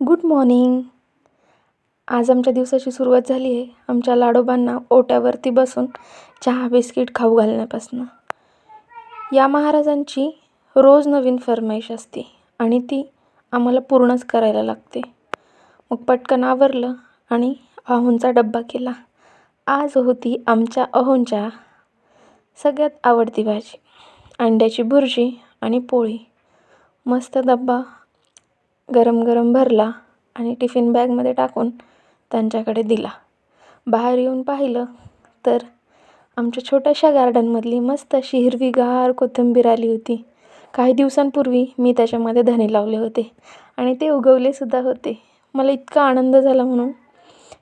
Good morning. आज आमच्या दिवसाची सुरुवात झाली आहे आमच्या लाडोबांना ओट्यावरती बसून चहा बिस्किट खाऊ घालण्यापासून. या महाराजांची रोज नवीन फरमाईश असते आणि ती आम्हाला पूर्णच करायला लागते. मग पटकन आवरलं आणि अहोंचा डब्बा केला. आज होती आमच्या अहोंच्या सगळ्यात आवडती भाजी, अंड्याची भुर्जी आणि पोळी. मस्त डब्बा गरम गरम भरला आणि टिफिन बॅगमध्ये टाकून त्यांच्याकडे दिला. बाहेर येऊन पाहिलं तर आमच्या छोट्याशा गार्डनमधली मस्त अशी हिरवीगार कोथिंबीर आली होती. काही दिवसांपूर्वी मी त्याच्यामध्ये धणे लावले होते आणि ते उगवलेसुद्धा होते. मला इतका आनंद झाला, म्हणून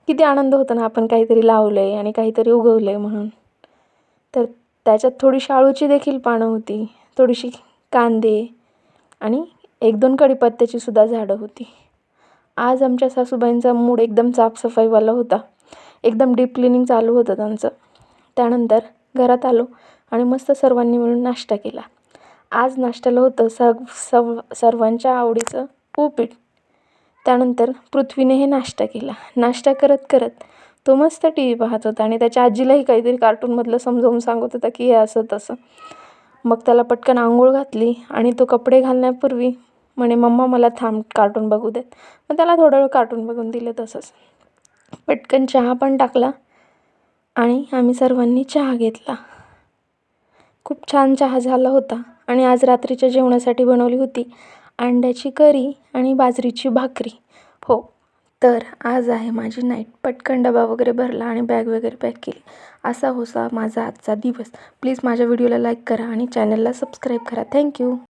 किती आनंद होतो ना आपण काहीतरी लावलं आहे आणि काहीतरी उगवलं आहे म्हणून. तर त्याच्यात थोडीशी आळूची देखील पानं होती, थोडीशी कांदे आणि 1-2 कढीपत्त्याची सुद्धा झाडं होती. आज आमच्या सासूबाईंचा मूड एकदम साफसफाईवाला होता. एकदम डीप क्लिनिंग चालू होतं त्यांचं. त्यानंतर घरात आलो आणि मस्त सर्वांनी मिळून नाश्ता केला. आज नाश्त्याला होतं सर्वांच्या आवडीचं उपीट. त्यानंतर पृथ्वीने हे नाश्ता केला. नाश्ता करत करत तो मस्त टी व्ही पाहत होता आणि त्याच्या आजीलाही काहीतरी कार्टूनमधलं समजावून सांगत होता की हे असं तसं. मग त्याला पटकन आंघोळ घातली आणि तो कपडे घालण्यापूर्वी म्हणे, मम्मा मला थांब कार्टून बघू देत. मग त्याला थोडं वेळ कार्टून बघून दिलं. तसंच पटकन चहा पण टाकला आणि आम्ही सर्वांनी चहा घेतला. खूप छान चहा झाला होता. आणि आज रात्रीच्या जेवणासाठी बनवली होती अंड्याची करी आणि बाजरीची भाकरी. हो, तर आज आहे माझी नाईट. पटकन डबा वगैरे भरला आणि बॅग वगैरे पॅक केली. असा होता माझा आजचा दिवस. प्लीज माझ्या व्हिडिओला लाईक करा आणि चॅनलला सबस्क्राईब करा. थँक्यू.